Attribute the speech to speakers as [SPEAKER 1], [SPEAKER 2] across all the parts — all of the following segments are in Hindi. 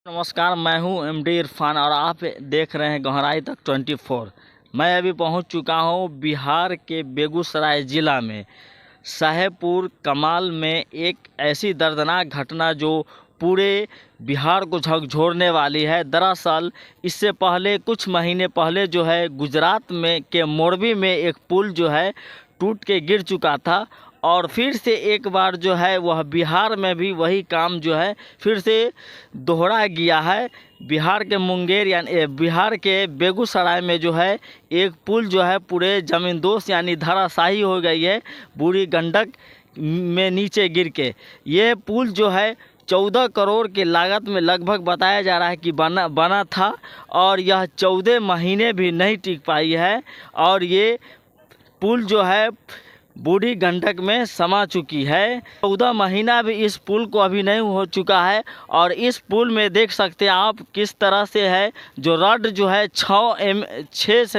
[SPEAKER 1] नमस्कार, मैं हूं एमडी इरफान और आप देख रहे हैं गहराई तक 24। मैं अभी पहुंच चुका हूं बिहार के बेगूसराय ज़िला में साहेबपुर कमाल में एक ऐसी दर्दनाक घटना जो पूरे बिहार को झकझोरने वाली है। दरअसल इससे पहले कुछ महीने पहले जो है गुजरात में के मोरबी में एक पुल जो है टूट के गिर चुका था और फिर से एक बार जो है वह बिहार में भी वही काम जो है फिर से दोहरा गया है। बिहार के मुंगेर यानी बिहार के बेगूसराय में जो है एक पुल जो है पूरे ज़मींदोज़ यानी धराशायी हो गई है बूढ़ी गंडक में नीचे गिर के। ये पुल जो है 14 करोड़ की लागत में लगभग बताया जा रहा है कि बना था और यह 14 महीने भी नहीं टिक पाई है और ये पुल जो है बूढ़ी गंडक में समा चुकी है। 14 महीना भी इस पुल को अभी नहीं हो चुका है और इस पुल में देख सकते हैं आप किस तरह से है जो रड जो है 6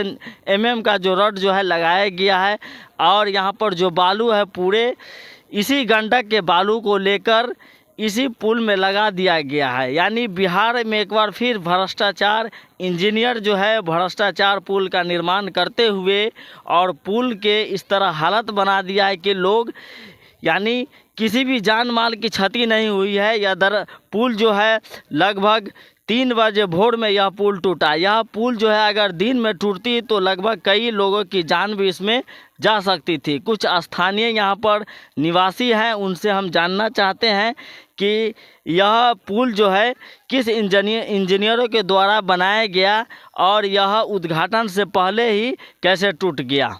[SPEAKER 1] mm का जो रड जो है लगाया गया है और यहाँ पर जो बालू है पूरे इसी गंडक के बालू को लेकर इसी पुल में लगा दिया गया है। यानी बिहार में एक बार फिर भ्रष्टाचार, इंजीनियर जो है भ्रष्टाचार पुल का निर्माण करते हुए और पुल के इस तरह हालत बना दिया है कि लोग यानी किसी भी जान माल की क्षति नहीं हुई है। यह पुल जो है लगभग 3 बजे भोर में यह पुल टूटा। यह पुल जो है अगर दिन में टूटती तो लगभग कई लोगों की जान भी इसमें जा सकती थी। कुछ स्थानीय यहाँ पर निवासी हैं, उनसे हम जानना चाहते हैं कि यह पुल जो है किस इंजीनियरों के द्वारा बनाया गया और यह उद्घाटन से पहले ही कैसे टूट गया।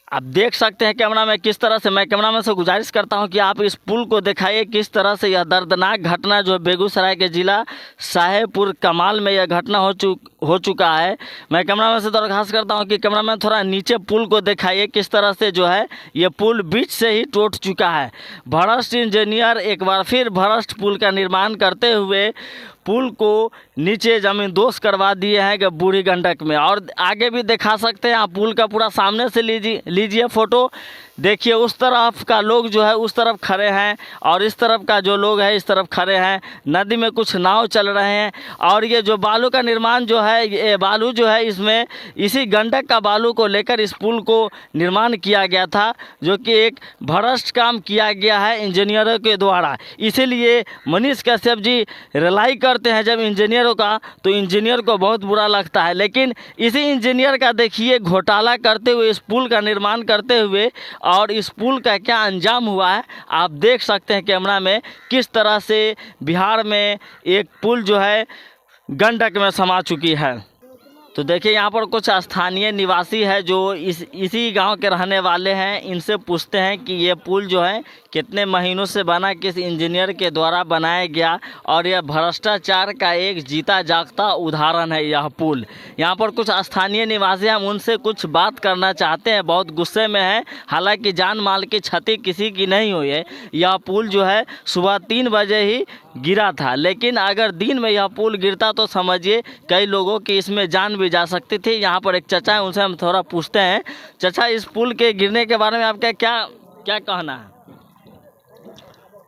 [SPEAKER 1] आप देख सकते हैं कैमरा में किस तरह से, मैं कैमरा में से गुजारिश करता हूं कि आप इस पुल को दिखाइए किस तरह से यह दर्दनाक घटना जो बेगूसराय के ज़िला साहेबपुर कमाल में यह घटना हो चुका है। मैं कैमरा में से दरख्वास्त करता हूं कि कैमरा में थोड़ा नीचे पुल को दिखाइए किस तरह से जो है ये पुल बीच से ही टूट चुका है। भ्रष्ट इंजीनियर एक बार फिर भ्रष्ट पुल का निर्माण करते हुए पुल को नीचे ज़मींदोज़ करवा दिए हैं कि बूढ़ी गंडक में। और आगे भी दिखा सकते हैं आप, पुल का पूरा सामने से लीजिए फ़ोटो। देखिए उस तरफ का लोग जो है उस तरफ खड़े हैं और इस तरफ का जो लोग है इस तरफ खड़े हैं। नदी में कुछ नाव चल रहे हैं और ये जो बालू का निर्माण जो है ये बालू जो है इसमें इसी गंडक का बालू को लेकर इस पुल को निर्माण किया गया था जो कि एक भ्रष्ट काम किया गया है इंजीनियरों के द्वारा। इसीलिए मनीष कश्यप जी रिलाई करते हैं जब इंजीनियरों का तो इंजीनियर को बहुत बुरा लगता है। लेकिन इसी इंजीनियर का देखिए घोटाला करते हुए इस पुल का निर्माण करते हुए और इस पुल का क्या अंजाम हुआ है आप देख सकते हैं कैमरा में किस तरह से बिहार में एक पुल जो है गंडक में समा चुकी है। तो देखिए यहाँ पर कुछ स्थानीय निवासी है जो इसी गांव के रहने वाले हैं। इनसे पूछते हैं कि ये पुल जो है कितने महीनों से बना, किस इंजीनियर के द्वारा बनाया गया और यह भ्रष्टाचार का एक जीता जागता उदाहरण है यह पुल। यहाँ पर कुछ स्थानीय निवासी हम उनसे कुछ बात करना चाहते हैं, बहुत गुस्से में है। हालांकि जान माल की क्षति किसी की नहीं हुई है। यह पुल जो है सुबह 3 बजे ही गिरा था, लेकिन अगर दिन में यह पुल गिरता तो समझिए कई लोगों की इसमें जान भी जा सकती थी। यहाँ पर एक चाचा है, उनसे हम थोड़ा पूछते हैं। चाचा, इस पुल के गिरने के बारे में आपका क्या कहना है?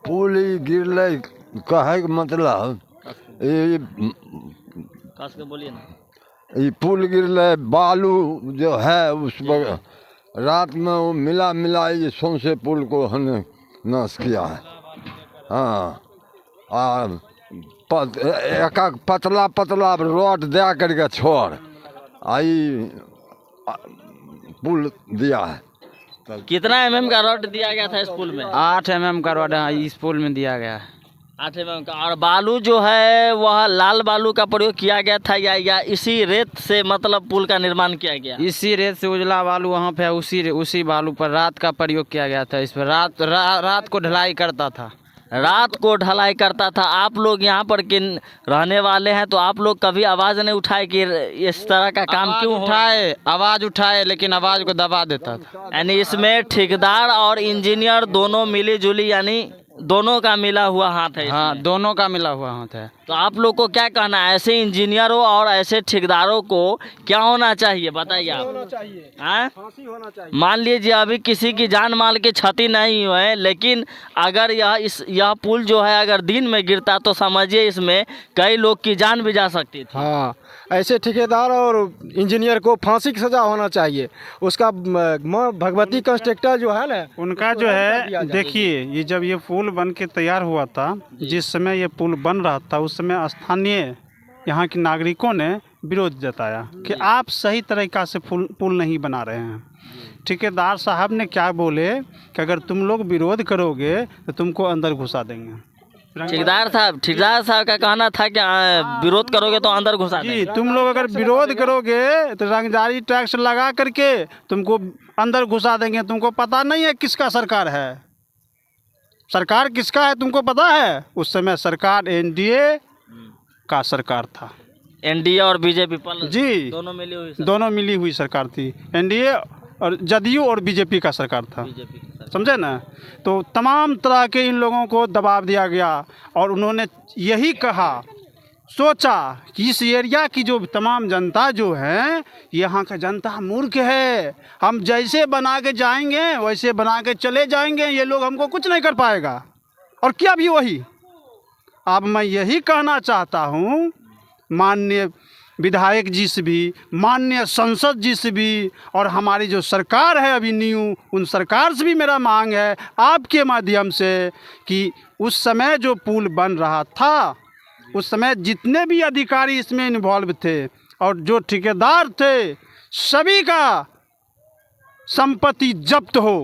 [SPEAKER 2] पुल गिरले कहे के मतलब ये
[SPEAKER 1] खास के बोलिए ना।
[SPEAKER 2] ये पुल गिरले बालू जो है उस रात में वो मिला ये सौंसे पुल को हमने नाश किया है। हाँ, एक पतला रोड दे करके छोड़ आई पुल दिया है।
[SPEAKER 1] कितना mm का रॉड दिया गया था इस पुल में?
[SPEAKER 3] 8 mm का रॉड इस पुल में दिया गया है।
[SPEAKER 1] 8 mm का। और बालू जो है वह लाल बालू का प्रयोग किया गया था या इसी रेत से मतलब पुल का निर्माण किया गया?
[SPEAKER 3] इसी रेत से उजला बालू वहाँ पे उसी बालू पर रात का प्रयोग किया गया था। इस पर रात को ढलाई करता था।
[SPEAKER 1] रात को ढलाई करता था। आप लोग यहाँ पर किन रहने वाले हैं तो आप लोग कभी आवाज़ नहीं उठाए कि इस तरह का काम क्यों
[SPEAKER 3] उठाए? आवाज़ उठाए लेकिन आवाज़ को दबा देता था।
[SPEAKER 1] यानी इसमें ठेकेदार और इंजीनियर दोनों मिली जुली यानी दोनों का मिला हुआ हाथ है
[SPEAKER 3] हाँ
[SPEAKER 1] इसमें।
[SPEAKER 3] दोनों का मिला हुआ हाथ है।
[SPEAKER 1] तो आप लोग को क्या कहना है, ऐसे इंजीनियरों और ऐसे ठेकेदारों को क्या होना चाहिए बताइए आप। हाँ? मान लीजिए अभी किसी की जान माल की क्षति नहीं हुई है, लेकिन अगर यह पुल जो है अगर दिन में गिरता तो समझिए इसमें कई लोग की जान भी जा सकती थी।
[SPEAKER 4] हाँ, ऐसे ठेकेदार और इंजीनियर को फांसी की सजा होना चाहिए। उसका माँ भगवती कंस्ट्रक्टर जो है ना,
[SPEAKER 5] उनका जो है देखिए, ये जब ये पुल बन के तैयार हुआ था, जिस समय ये पुल बन रहा था उस समय स्थानीय यहाँ के नागरिकों ने विरोध जताया कि आप सही तरीका से पुल नहीं बना रहे हैं। ठेकेदार साहब ने क्या बोले कि अगर तुम लोग विरोध करोगे तो तुमको अंदर घुसा देंगे।
[SPEAKER 1] ठेकेदार साहब का कहना था कि विरोध करोगे तो अंदर घुसा
[SPEAKER 5] जी,
[SPEAKER 1] देंगे।
[SPEAKER 5] तुम लोग अगर विरोध करोगे तो रंगदारी टैक्स लगा करके तुमको अंदर घुसा देंगे। तुमको पता नहीं है किसका सरकार है, सरकार किसका है तुमको पता है? उस समय सरकार एनडीए का सरकार था।
[SPEAKER 1] एनडीए और बीजेपी
[SPEAKER 5] जी, दोनों मिली हुई सरकार थी। एनडीए और जदयू और बीजेपी का सरकार था, समझे ना। तो तमाम तरह के इन लोगों को दबाव दिया गया और उन्होंने यही कहा, सोचा कि इस एरिया की जो तमाम जनता जो है, यहाँ का जनता मूर्ख है, हम जैसे बना के जाएंगे वैसे बना के चले जाएंगे, ये लोग हमको कुछ नहीं कर पाएगा। और क्या भी वही। अब मैं यही कहना चाहता हूँ माननीय विधायक जी से भी, माननीय संसद जी से भी, और हमारी जो सरकार है अभी न्यू, उन सरकार से भी मेरा मांग है आपके माध्यम से कि उस समय जो पुल बन रहा था उस समय जितने भी अधिकारी इसमें इन्वॉल्व थे और जो ठेकेदार थे, सभी का संपत्ति जब्त हो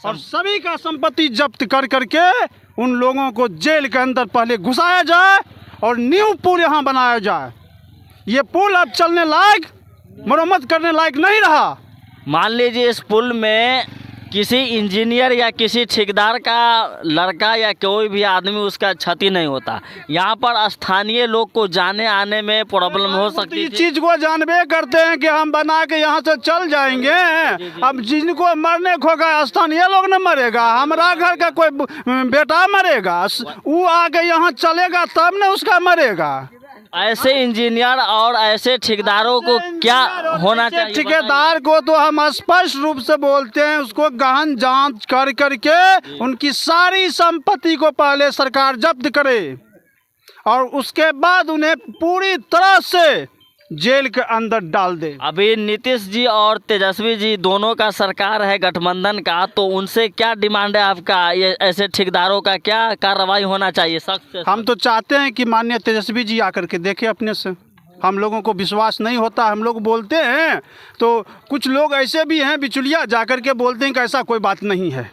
[SPEAKER 5] और सभी का संपत्ति जब्त कर करके उन लोगों को जेल के अंदर पहले घुसाया जाए और न्यू पुल यहाँ बनाया जाए। ये पुल अब चलने लायक, मरम्मत करने लायक नहीं रहा।
[SPEAKER 1] मान लीजिए इस पुल में किसी इंजीनियर या किसी ठेकेदार का लड़का या कोई भी आदमी उसका क्षति नहीं होता, यहाँ पर स्थानीय लोग को जाने आने में प्रॉब्लम हो सकती
[SPEAKER 5] इस
[SPEAKER 1] थी।
[SPEAKER 5] चीज को जानबे करते हैं कि हम बना के यहाँ से चल जाएंगे। अब जिनको मरने को होगा स्थानीय लोग न मरेगा, हमारा घर का कोई बेटा मरेगा, वो आके यहाँ चलेगा तब न उसका मरेगा।
[SPEAKER 1] ऐसे इंजीनियर और ऐसे ठेकेदारों को क्या होना चाहिए?
[SPEAKER 5] ठेकेदार को तो हम स्पष्ट रूप से बोलते हैं, उसको गहन जांच कर करके उनकी सारी संपत्ति को पहले सरकार जब्त करे और उसके बाद उन्हें पूरी तरह से जेल के अंदर डाल दे।
[SPEAKER 1] अभी नीतीश जी और तेजस्वी जी दोनों का सरकार है गठबंधन का, तो उनसे क्या डिमांड है आपका? ये ऐसे ठेकेदारों का क्या कार्रवाई होना चाहिए सख्त से?
[SPEAKER 5] हम तो चाहते हैं कि माननीय तेजस्वी जी आकर के देखें अपने से। हम लोगों को विश्वास नहीं होता, हम लोग बोलते हैं तो कुछ लोग ऐसे भी हैं बिचुलिया, जाकर के बोलते हैं कि ऐसा कोई बात नहीं है।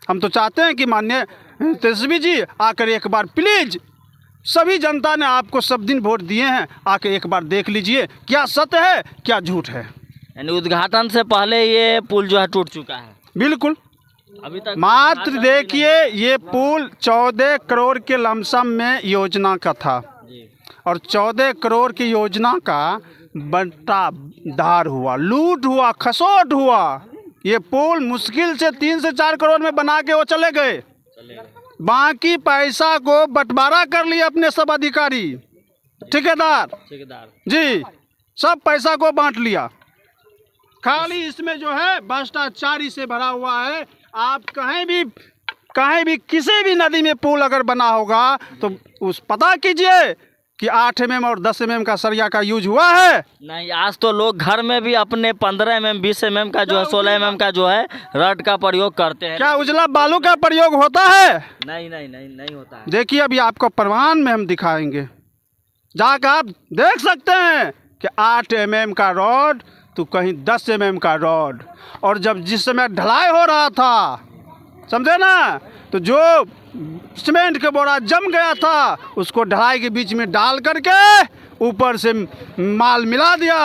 [SPEAKER 5] हम तो चाहते हैं कि माननीय तेजस्वी जी आकर एक बार प्लीज, सभी जनता ने आपको सब दिन वोट दिए हैं, आके एक बार देख लीजिए क्या सत्य है क्या झूठ है।
[SPEAKER 1] यानी उद्घाटन से पहले ये पुल जो है टूट चुका है।
[SPEAKER 5] बिल्कुल,
[SPEAKER 1] अभी तक
[SPEAKER 5] मात्र देखिए ये पुल 14 करोड़ के लमसम में योजना का था और 14 करोड़ की योजना का बंटाधार हुआ, लूट हुआ, खसोट हुआ। ये पुल मुश्किल से 3 से 4 करोड़ में बना के वो चले गए, बाकी पैसा को बंटवारा कर लिए अपने सब अधिकारी ठेकेदार जी, सब पैसा को बांट लिया। खाली इसमें जो है भ्रष्टाचारी से भरा हुआ है। आप कहीं भी किसी भी नदी में पुल अगर बना होगा तो उस पता कीजिए कि 8 mm और 10 mm का सरिया का यूज हुआ है।
[SPEAKER 1] नहीं, आज तो लोग घर में भी अपने 15 mm 20 mm का जो है 16 mm का जो है रड का प्रयोग करते हैं।
[SPEAKER 5] क्या उजला बालू का प्रयोग होता है?
[SPEAKER 1] नहीं होता है।
[SPEAKER 5] देखिए अभी आपको प्रमाण में हम दिखाएंगे, जाकर आप देख सकते हैं कि 8 mm का रॉड तो कहीं 10 mm का रॉड। और जब जिस समय ढलाई हो रहा था, समझे ना, तो जो सीमेंट का बोरा जम गया था उसको ढलाई के बीच में डाल करके ऊपर से माल मिला दिया।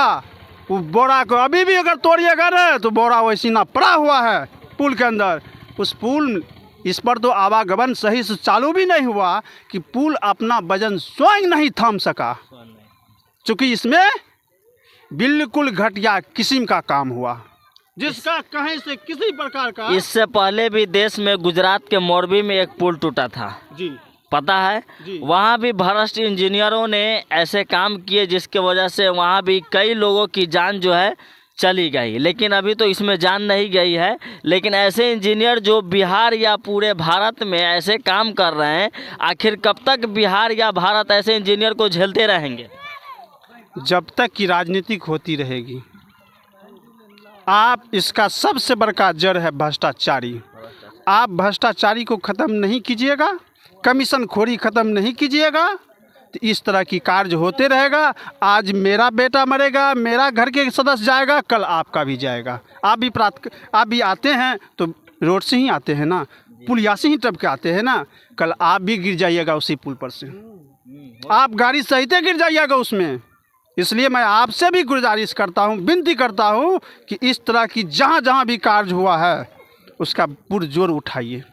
[SPEAKER 5] वो बोरा को अभी भी अगर तोड़िएगा ना तो बोरा वैसी ना पड़ा हुआ है पुल के अंदर। उस पुल, इस पर तो आवागमन सही से चालू भी नहीं हुआ कि पुल अपना वजन स्वयं नहीं थाम सका, क्योंकि इसमें बिल्कुल घटिया किस्म का काम हुआ। जिसका कहीं से किसी प्रकार का
[SPEAKER 1] इससे पहले भी देश में गुजरात के मोरबी में एक पुल टूटा था,
[SPEAKER 5] जी
[SPEAKER 1] पता है?
[SPEAKER 5] जी।
[SPEAKER 1] वहाँ भी भ्रष्ट इंजीनियरों ने ऐसे काम किए जिसके वजह से वहाँ भी कई लोगों की जान जो है चली गई। लेकिन अभी तो इसमें जान नहीं गई है। लेकिन ऐसे इंजीनियर जो बिहार या पूरे भारत में ऐसे काम कर रहे हैं, आखिर कब तक बिहार या भारत ऐसे इंजीनियर को झेलते रहेंगे?
[SPEAKER 5] जब तक की राजनीतिक होती रहेगी। आप इसका सबसे बड़का जड़ है भ्रष्टाचारी। आप भ्रष्टाचारी को ख़त्म नहीं कीजिएगा, कमीशन खोरी ख़त्म नहीं कीजिएगा, तो इस तरह की कार्य होते रहेगा। आज मेरा बेटा मरेगा, मेरा घर के सदस्य जाएगा, कल आपका भी जाएगा। आप भी आते हैं तो रोड से ही आते हैं ना, पुलिया से ही टप के आते हैं ना, कल आप भी गिर जाइएगा उसी पुल पर से। आप गाड़ी सहित गिर जाइएगा उसमें। इसलिए मैं आपसे भी गुजारिश करता हूँ, विनती करता हूँ कि इस तरह की जहाँ जहाँ भी कार्य हुआ है उसका पुरजोर उठाइए।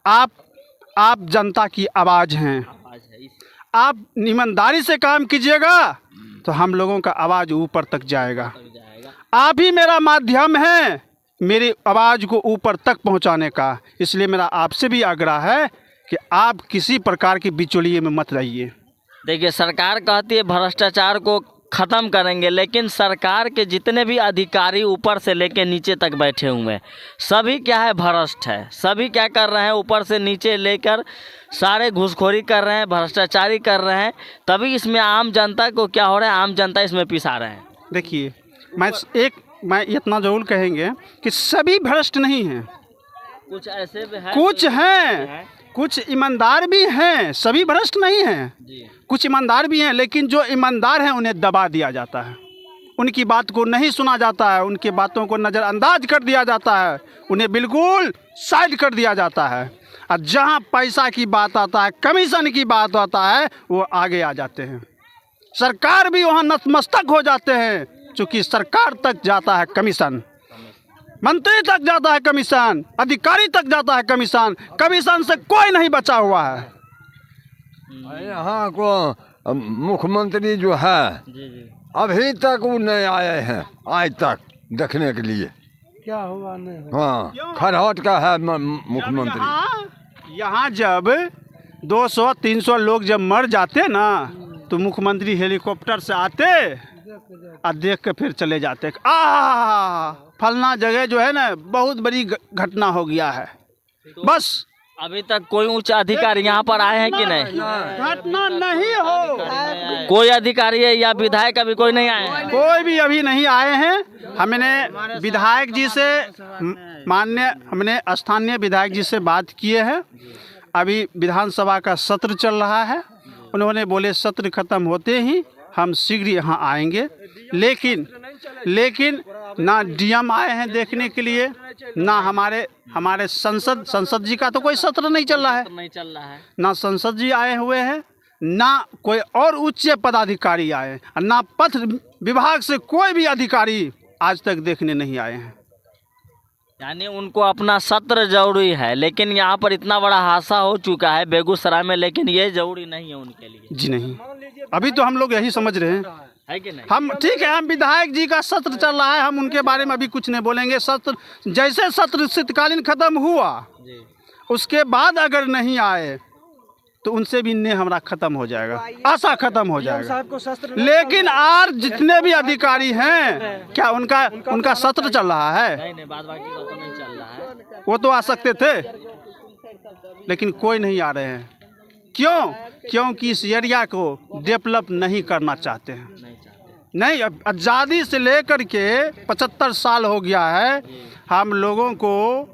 [SPEAKER 5] आप जनता की आवाज़ हैं। आप ईमानदारी से काम कीजिएगा तो हम लोगों का आवाज़ ऊपर तक जाएगा। आप ही मेरा माध्यम है मेरी आवाज़ को ऊपर तक पहुंचाने का। इसलिए मेरा आपसे भी आग्रह है कि आप किसी प्रकार की बिचौलिए में मत रहिए।
[SPEAKER 1] देखिए, सरकार कहती है भ्रष्टाचार को ख़त्म करेंगे, लेकिन सरकार के जितने भी अधिकारी ऊपर से लेकर नीचे तक बैठे हुए हैं, सभी क्या है, भ्रष्ट है। सभी क्या कर रहे हैं, ऊपर से नीचे लेकर सारे घूसखोरी कर रहे हैं, भ्रष्टाचारी कर रहे हैं। तभी इसमें आम जनता को क्या हो रहा है, आम जनता इसमें पिसा रहे हैं।
[SPEAKER 5] देखिए, मैं इतना जरूर कहेंगे कि सभी भ्रष्ट नहीं हैं,
[SPEAKER 1] कुछ ऐसे भी हैं,
[SPEAKER 5] कुछ हैं, कुछ ईमानदार भी हैं, सभी भ्रष्ट नहीं हैं। कुछ ईमानदार भी हैं, लेकिन जो ईमानदार हैं उन्हें दबा दिया जाता है, उनकी बात को नहीं सुना जाता है, उनकी बातों को नज़रअंदाज कर दिया जाता है, उन्हें बिल्कुल साइड कर दिया जाता है। और जहाँ पैसा की बात आता है, कमीशन की बात आता है, वो आगे आ जाते हैं। सरकार भी वहाँ नतमस्तक हो जाते हैं, चूँकि सरकार तक जाता है कमीशन, मंत्री तक जाता है कमीशन, अधिकारी तक जाता है कमीशन। कमीशन से कोई नहीं बचा हुआ है।
[SPEAKER 2] यहाँ को मुख्यमंत्री जो है अभी तक वो नहीं आए हैं, आज तक देखने के लिए।
[SPEAKER 4] क्या हुआ नहीं?
[SPEAKER 2] हाँ, खरहट का है मुख्यमंत्री।
[SPEAKER 5] यहाँ जब 200-300 लोग जब मर जाते ना, तो मुख्यमंत्री हेलीकॉप्टर से आते और देख के फिर चले जाते। फलना जगह जो है ना बहुत बड़ी घटना हो गया है। बस
[SPEAKER 1] अभी तक कोई उच्च अधिकारी यहाँ पर आए हैं कि नहीं?
[SPEAKER 5] घटना नहीं हो,
[SPEAKER 1] कोई अधिकारी है या विधायक अभी कोई नहीं आए हैं?
[SPEAKER 5] कोई भी अभी नहीं आए हैं। हमने विधायक जी से हमने स्थानीय विधायक जी से बात किए हैं। अभी विधानसभा का सत्र चल रहा है, उन्होंने बोले सत्र खत्म होते ही हम शीघ्र यहाँ आएंगे। लेकिन ना डीएम आए हैं देखने के लिए, ना हमारे संसद जी का तो कोई सत्र नहीं चल रहा है, ना संसद जी आए हुए हैं, ना कोई और उच्च पदाधिकारी आए, ना पथ विभाग से कोई भी अधिकारी आज तक देखने नहीं आए हैं।
[SPEAKER 1] यानी उनको अपना सत्र जरूरी है, लेकिन यहाँ पर इतना बड़ा हादसा हो चुका है बेगूसराय में, लेकिन ये जरूरी नहीं है उनके लिए।
[SPEAKER 5] जी नहीं, अभी तो हम लोग यही समझ रहे हैं,
[SPEAKER 1] है कि नहीं?
[SPEAKER 5] हम ठीक है, हम विधायक जी का सत्र चल रहा है, हम उनके बारे में अभी कुछ नहीं बोलेंगे। सत्र जैसे सत्र शीतकालीन खत्म हुआ उसके बाद अगर नहीं आए तो उनसे भी ने हमारा खत्म हो जाएगा, आशा खत्म हो जाएगा। लेकिन आज जितने भी अधिकारी हैं, क्या उनका सत्र चल रहा है?
[SPEAKER 1] नहीं, बाद बाकी का तो नहीं चल रहा है।
[SPEAKER 5] वो तो आ सकते थे, लेकिन कोई नहीं आ रहे हैं। क्यों? क्योंकि इस एरिया को डेवलप नहीं करना चाहते हैं। नहीं, अब आज़ादी से लेकर के 75 साल हो गया है, हम लोगों को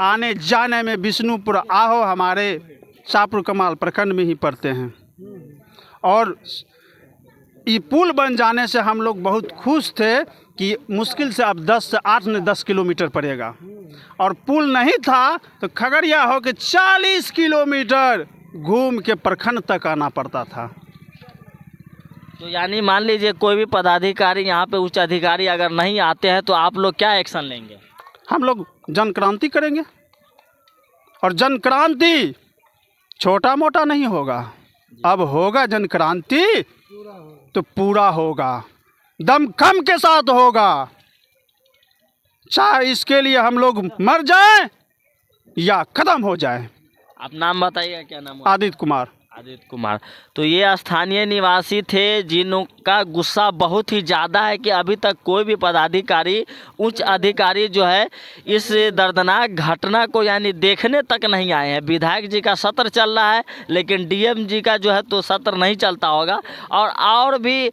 [SPEAKER 5] आने जाने में विष्णुपुर आहो हमारे शाहपुर कमाल प्रखंड में ही पड़ते हैं, और ये पुल बन जाने से हम लोग बहुत खुश थे कि मुश्किल से अब 10 किलोमीटर पड़ेगा, और पुल नहीं था तो खगड़िया हो के 40 किलोमीटर घूम के प्रखंड तक आना पड़ता था।
[SPEAKER 1] तो यानी मान लीजिए कोई भी पदाधिकारी यहाँ पे उच्च अधिकारी अगर नहीं आते हैं तो आप लोग क्या एक्शन लेंगे?
[SPEAKER 5] हम लोग जन क्रांति करेंगे, और जन क्रांति छोटा मोटा नहीं होगा, अब होगा जन क्रांति तो पूरा होगा, दमखम के साथ होगा। चाहे इसके लिए हम लोग मर जाएं या खत्म हो जाएं।
[SPEAKER 1] आप नाम बताइएगा, क्या नाम हुआ?
[SPEAKER 5] आदित्य कुमार।
[SPEAKER 1] आदित्य कुमार। तो ये स्थानीय निवासी थे जिनका गुस्सा बहुत ही ज़्यादा है कि अभी तक कोई भी पदाधिकारी, उच्च अधिकारी जो है इस दर्दनाक घटना को यानी देखने तक नहीं आए हैं। विधायक जी का सत्र चल रहा है लेकिन डीएम जी का जो है तो सत्र नहीं चलता होगा, और भी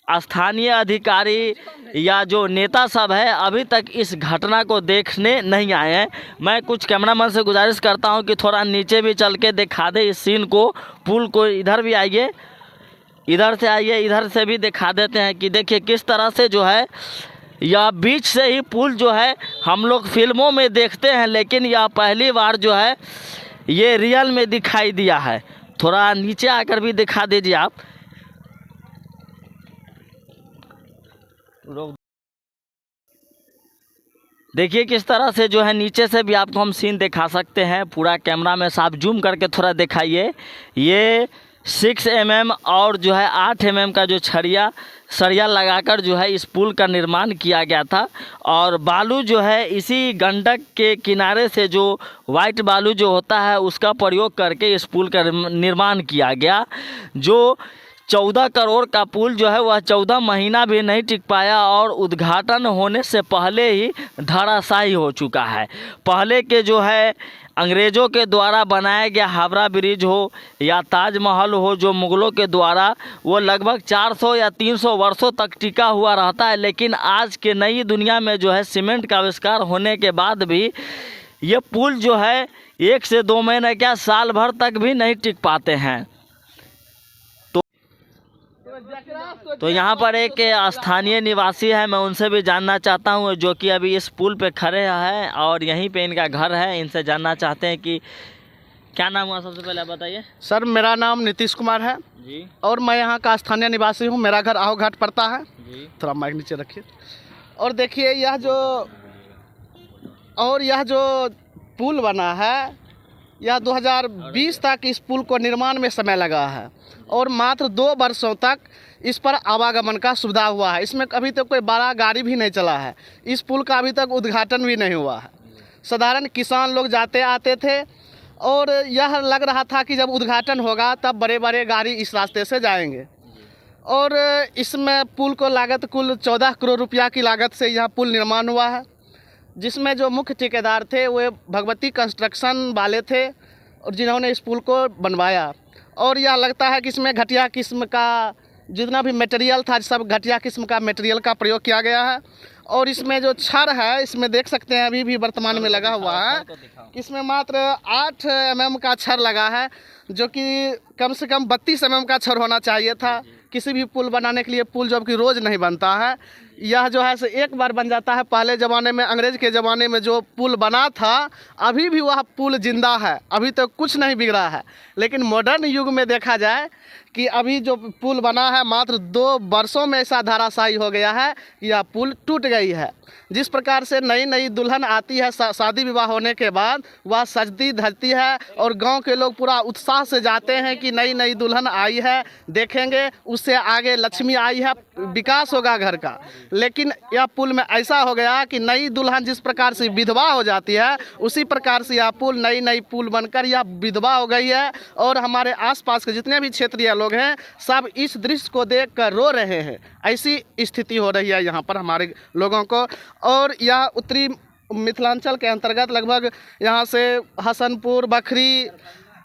[SPEAKER 1] स्थानीय अधिकारी या जो नेता सब है अभी तक इस घटना को देखने नहीं आए हैं। मैं कुछ कैमरामैन से गुजारिश करता हूं कि थोड़ा नीचे भी चल के दिखा दे इस सीन को, पुल को। इधर भी आइए, इधर से आइए, इधर से भी दिखा देते हैं कि देखिए किस तरह से जो है यह बीच से ही पुल जो है हम लोग फिल्मों में देखते हैं लेकिन यह पहली बार जो है ये रियल में दिखाई दिया है। थोड़ा नीचे आकर भी दिखा दीजिए आप। देखिए किस तरह से जो है नीचे से भी आपको हम सीन दिखा सकते हैं। पूरा कैमरा में साफ जूम करके थोड़ा दिखाइए। ये 6 mm और जो है 8 mm का जो सरिया लगाकर जो है इस पुल का निर्माण किया गया था, और बालू जो है इसी गंडक के किनारे से जो वाइट बालू जो होता है उसका प्रयोग करके इस पुल का निर्माण किया गया। जो 14 करोड़ का पुल जो है वह 14 महीना भी नहीं टिक पाया और उद्घाटन होने से पहले ही धराशायी हो चुका है। पहले के जो है अंग्रेज़ों के द्वारा बनाया गया हावड़ा ब्रिज हो या ताजमहल हो जो मुग़लों के द्वारा, वो लगभग 400 या 300 वर्षों तक टिका हुआ रहता है। लेकिन आज के नई दुनिया में जो है सीमेंट का आविष्कार होने के बाद भी ये पुल जो है 1 से 2 महीने क्या साल भर तक भी नहीं टिक पाते हैं। तो यहाँ पर एक स्थानीय निवासी है, मैं उनसे भी जानना चाहता हूँ जो कि अभी इस पुल पे खड़े हैं और यहीं पे इनका घर है। इनसे जानना चाहते हैं कि क्या नाम हुआ, सबसे पहले आप बताइए।
[SPEAKER 6] सर मेरा नाम नीतीश कुमार है
[SPEAKER 1] जी,
[SPEAKER 6] और मैं यहाँ का स्थानीय निवासी हूँ। मेरा घर आओ घाट पड़ता है
[SPEAKER 1] जी।
[SPEAKER 6] थोड़ा माइक नीचे रखिए। और देखिए यह जो पुल बना है यह 2020 तक इस पुल को निर्माण में समय लगा है और मात्र 2 वर्षों तक इस पर आवागमन का सुविधा हुआ है। इसमें अभी तक कोई बड़ा गाड़ी भी नहीं चला है। इस पुल का अभी तक उद्घाटन भी नहीं हुआ है। साधारण किसान लोग जाते आते थे और यह लग रहा था कि जब उद्घाटन होगा तब बड़े बड़े गाड़ी इस रास्ते से जाएंगे। और इसमें पुल को लागत कुल 14 करोड़ रुपया की लागत से यह पुल निर्माण हुआ है, जिसमें जो मुख्य ठेकेदार थे वे भगवती कंस्ट्रक्शन वाले थे और जिन्होंने इस पुल को बनवाया। और यह लगता है कि इसमें घटिया किस्म का जितना भी मटेरियल था सब घटिया किस्म का मटेरियल का प्रयोग किया गया है। और इसमें जो छड़ है इसमें देख सकते हैं अभी भी वर्तमान में लगा हुआ है। इसमें मात्र 8 mm का छड़ लगा है, जो कि कम से कम 32 mm का छड़ होना चाहिए था किसी भी पुल बनाने के लिए। पुल जो कि रोज़ नहीं बनता है, यह जो है से एक बार बन जाता है। पहले ज़माने में अंग्रेज़ के ज़माने में जो पुल बना था अभी भी वह पुल जिंदा है, अभी तक कुछ नहीं बिगड़ा है। लेकिन मॉडर्न युग में देखा जाए कि अभी जो पुल बना है मात्र 2 वर्षों में ऐसा धराशायी हो गया है कि यह पुल टूट गई है। जिस प्रकार से नई नई दुल्हन आती है शादी विवाह होने के बाद, वह सजती धजती है और गांव के लोग पूरा उत्साह से जाते हैं कि नई नई दुल्हन आई है, देखेंगे उससे आगे लक्ष्मी आई है, विकास होगा घर का। लेकिन यह पुल में ऐसा हो गया कि नई दुल्हन जिस प्रकार से विधवा हो जाती है उसी प्रकार से यह पुल नई पुल बनकर यह विधवा हो गई है। और हमारे आसपास के जितने भी क्षेत्रीय लोग हैं सब इस दृश्य को देखकर रो रहे हैं। ऐसी स्थिति हो रही है यहाँ पर हमारे लोगों को। और यह उत्तरी मिथिलांचल के अंतर्गत लगभग यहाँ से हसनपुर, बखरी,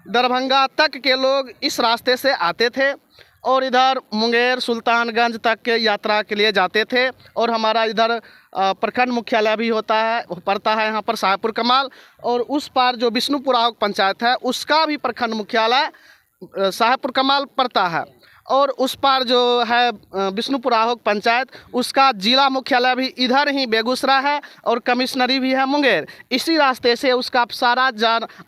[SPEAKER 6] दरभंगा तक के लोग इस रास्ते से आते थे और इधर मुंगेर, सुल्तानगंज तक के यात्रा के लिए जाते थे। और हमारा इधर प्रखंड मुख्यालय भी पड़ता है यहाँ पर शाहपुर कमाल, और उस पार जो विष्णुपुर आहूक पंचायत है उसका भी प्रखंड मुख्यालय शाहपुर कमाल पड़ता है। और उस पार जो है विष्णुपुर आहूक पंचायत उसका जिला मुख्यालय भी इधर ही बेगूसराय है और कमिश्नरी भी है मुंगेर। इसी रास्ते से उसका सारा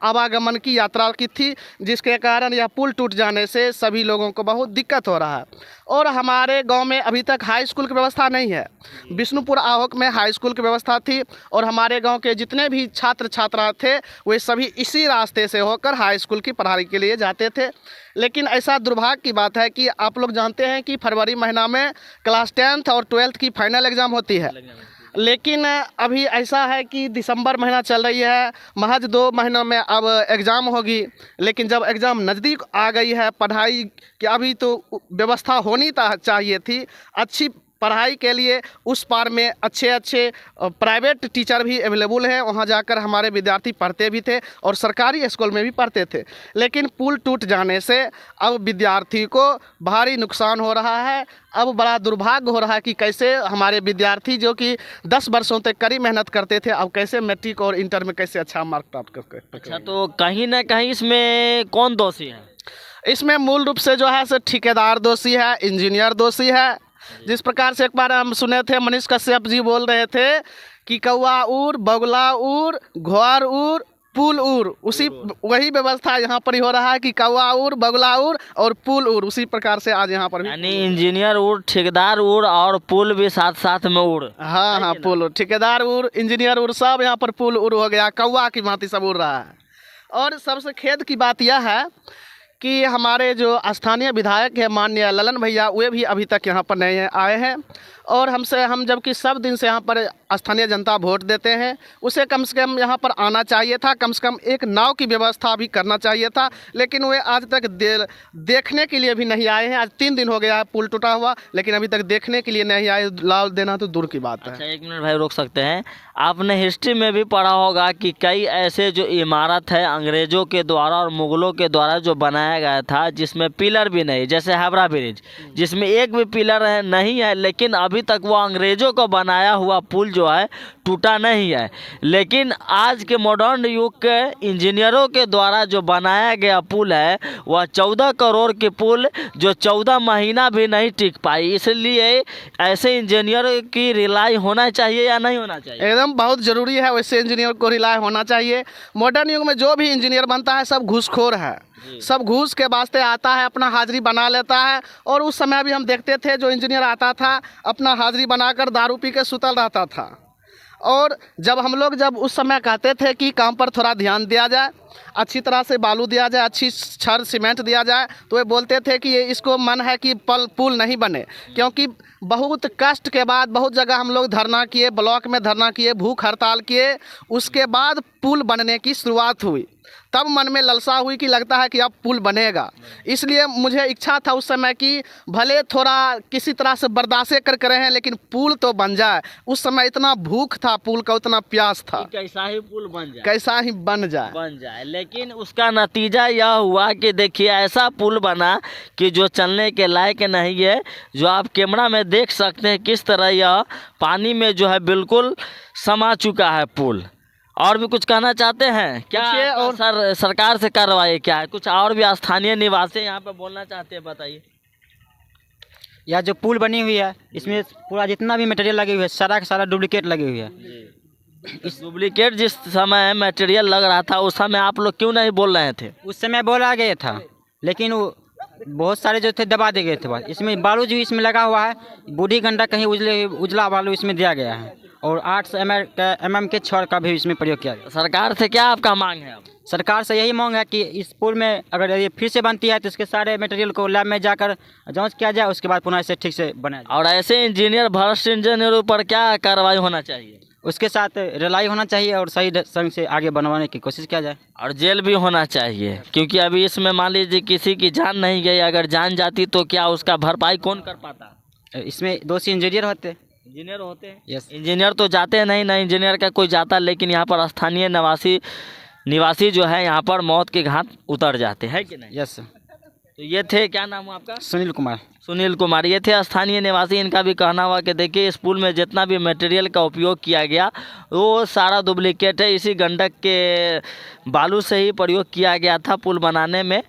[SPEAKER 6] आवागमन की यात्रा की थी, जिसके कारण यह पुल टूट जाने से सभी लोगों को बहुत दिक्कत हो रहा है। और हमारे गांव में अभी तक हाई स्कूल की व्यवस्था नहीं है। विष्णुपुर आहूक में हाई स्कूल की व्यवस्था थी और हमारे गांव के जितने भी छात्र छात्रा थे वे सभी इसी रास्ते से होकर हाई स्कूल की पढ़ाई के लिए जाते थे। लेकिन ऐसा दुर्भाग्य की बात है कि आप लोग जानते हैं कि फरवरी महीना में क्लास 10th और 12th की फाइनल एग्ज़ाम होती है। लेकिन अभी ऐसा है कि दिसंबर महीना चल रही है, महज 2 महीनों में अब एग्ज़ाम होगी। लेकिन जब एग्ज़ाम नज़दीक आ गई है, पढ़ाई की अभी तो व्यवस्था होनी चाहिए थी अच्छी पढ़ाई के लिए। उस पार में अच्छे अच्छे प्राइवेट टीचर भी अवेलेबल हैं, वहाँ जाकर हमारे विद्यार्थी पढ़ते भी थे और सरकारी स्कूल में भी पढ़ते थे। लेकिन पुल टूट जाने से अब विद्यार्थी को भारी नुकसान हो रहा है। अब बड़ा दुर्भाग्य हो रहा है कि कैसे हमारे विद्यार्थी जो कि 10 वर्षों तक कड़ी मेहनत करते थे, अब कैसे मैट्रिक और इंटर में कैसे अच्छा मार्क प्राप्त कर।
[SPEAKER 1] अच्छा, तो कहीं ना कहीं इसमें कौन दोषी है?
[SPEAKER 6] इसमें मूल रूप से जो है सो ठेकेदार दोषी है, इंजीनियर दोषी है। जिस प्रकार से एक बार हम सुने थे, मनीष कश्यप जी बोल रहे थे कि कौआ उड़, बगुला उड़, घोर उड़, पुल उड़, उसी वही व्यवस्था यहाँ पर ही हो रहा है कि कौआ उड़, बगुला उड़ और पुल उड़। उसी प्रकार से आज यहाँ पर भी
[SPEAKER 1] यानी इंजीनियर उड़, ठेकेदार उड़ और पुल भी साथ साथ में उड़।
[SPEAKER 6] हाँ हाँ, पुल उड़, ठेकेदार उड़, इंजीनियर उड़, सब यहाँ पर पुल उड़ हो गया, कौआ की भांति सब उड़ रहा है। और सबसे खेद की बात यह है कि हमारे जो स्थानीय विधायक है माननीय ललन भैया, वे भी अभी तक यहाँ पर नहीं आए हैं। और हम जबकि सब दिन से यहाँ पर स्थानीय जनता वोट देते हैं, उसे कम से कम यहाँ पर आना चाहिए था, कम से कम एक नाव की व्यवस्था भी करना चाहिए था। लेकिन वे आज तक देखने के लिए भी नहीं आए हैं। आज 3 दिन हो गया है पुल टूटा हुआ, लेकिन अभी तक देखने के लिए नहीं आए। लाभ देना तो दूर की बात है।
[SPEAKER 1] अच्छा, 1 मिनट भाई रोक सकते हैं? आपने हिस्ट्री में भी पढ़ा होगा कि कई ऐसे जो इमारत है अंग्रेज़ों के द्वारा और मुग़लों के द्वारा जो बनाया गया था, जिसमें पिलर भी नहीं, जैसे हावड़ा ब्रिज, जिसमें एक भी पिलर नहीं है, लेकिन अभी तक वो अंग्रेज़ों को बनाया हुआ पुल जो है टूटा नहीं है। लेकिन आज के मॉडर्न युग के इंजीनियरों के द्वारा जो बनाया गया पुल है, वह 14 करोड़ के पुल जो 14 महीना भी नहीं टिक पाई। इसलिए ऐसे इंजीनियर की रिलाई होना चाहिए या नहीं होना चाहिए?
[SPEAKER 6] एकदम बहुत ज़रूरी है, वैसे इंजीनियर को रिलाय होना चाहिए। मॉडर्न युग में जो भी इंजीनियर बनता है सब घूसखोर है, सब घूस के वास्ते आता है, अपना हाजिरी बना लेता है। और उस समय भी हम देखते थे जो इंजीनियर आता था अपना हाजिरी बनाकर दारू पी के सुतल रहता था। और जब उस समय कहते थे कि काम पर थोड़ा ध्यान दिया जाए, अच्छी तरह से बालू दिया जाए, अच्छी छड़ सीमेंट दिया जाए, तो वे बोलते थे कि ये इसको मन है कि पुल नहीं बने। क्योंकि बहुत कष्ट के बाद बहुत जगह हम लोग धरना किए, ब्लॉक में धरना किए, भूख हड़ताल किए, उसके बाद पुल बनने की शुरुआत हुई। तब मन में ललसा हुई कि लगता है कि अब पुल बनेगा। इसलिए मुझे इच्छा था उस समय कि भले थोड़ा किसी तरह से बर्दाश्त कर रहे हैं, लेकिन पुल तो बन जाए। उस समय इतना भूख था पुल का, उतना प्यास था,
[SPEAKER 1] कैसा ही पुल बन जाए,
[SPEAKER 6] कैसा ही बन जाए।
[SPEAKER 1] लेकिन उसका नतीजा यह हुआ कि देखिए ऐसा पुल बना कि जो चलने के लायक नहीं है। जो आप कैमरा में देख सकते हैं किस तरह यह पानी में जो है बिल्कुल समा चुका है पुल। और भी कुछ कहना चाहते हैं क्या? और सरकार से कार्रवाई क्या है? कुछ और भी स्थानीय निवासी यहाँ पे बोलना चाहते हैं, बताइए।
[SPEAKER 7] यह जो पुल बनी हुई है, इसमें पूरा जितना भी मटेरियल लगी हुई है सारा का सारा डुप्लीकेट लगी हुई है।
[SPEAKER 1] इस डुप्लीकेट जिस समय मटेरियल लग रहा था उस समय आप लोग क्यों नहीं बोल रहे थे?
[SPEAKER 7] उस समय बोला गया था, लेकिन वो बहुत सारे जो थे दबा दिए गए थे। बस इसमें बालू जो इसमें लगा हुआ है, बूढ़ी गंडा कहीं उजला बालू इसमें दिया गया है, और 8 mm के छड़ का भी इसमें प्रयोग किया गया।
[SPEAKER 1] सरकार से क्या आपका मांग है? अब
[SPEAKER 7] सरकार से यही मांग है कि इस पुल में अगर ये फिर से बनती है तो इसके सारे मटेरियल को लैब में जाकर जांच किया जाए, उसके बाद पुनः इसे ठीक से बनाया जाए।
[SPEAKER 1] और ऐसे इंजीनियर भ्रष्ट इंजीनियरों पर क्या कार्रवाई होना चाहिए?
[SPEAKER 7] उसके साथ रिलाई होना चाहिए और सही ढंग से आगे बनवाने की कोशिश किया जाए।
[SPEAKER 1] और जेल भी होना चाहिए, क्योंकि अभी इसमें मान लीजिए किसी की जान नहीं गई, अगर जान जाती तो क्या उसका भरपाई कौन कर पाता?
[SPEAKER 7] इसमें दोषी इंजीनियर होते
[SPEAKER 1] हैं।
[SPEAKER 7] यस,
[SPEAKER 1] इंजीनियर तो जाते नहीं, ना इंजीनियर का कोई जाता, लेकिन यहाँ पर स्थानीय निवासी जो है यहाँ पर मौत के घाट उतर जाते हैं कि नहीं?
[SPEAKER 7] यस।
[SPEAKER 1] तो ये थे, क्या नाम हुआ आपका?
[SPEAKER 7] सुनील कुमार।
[SPEAKER 1] ये थे स्थानीय निवासी। इनका भी कहना हुआ कि देखिए इस पुल में जितना भी मटेरियल का उपयोग किया गया वो सारा डुप्लीकेट है, इसी गंडक के बालू से ही प्रयोग किया गया था पुल बनाने में।